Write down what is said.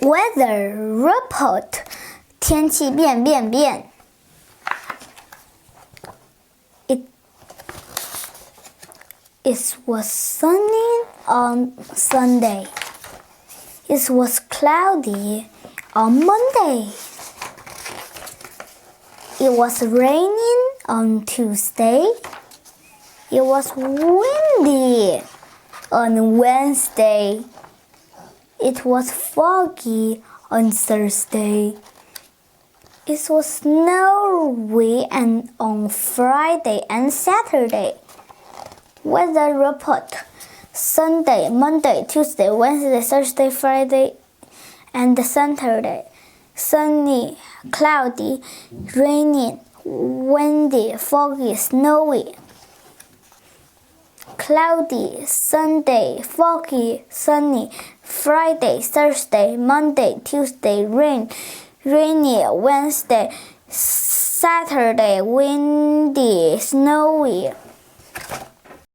Weather report 天气变。It was sunny on Sunday. It was cloudy on Monday. It was raining on Tuesday. It was windy on Wednesday. It was foggy on Thursday. It was snowy on Friday and Saturday. Weather report Sunday, Monday, Tuesday, Wednesday, Thursday, Friday, and Saturday. Sunny, cloudy, raining, windy, foggy, snowy. Cloudy, Sunday, foggy, sunny. Friday, Thursday, Monday, Tuesday, rainy, Wednesday, Saturday, windy, snowy.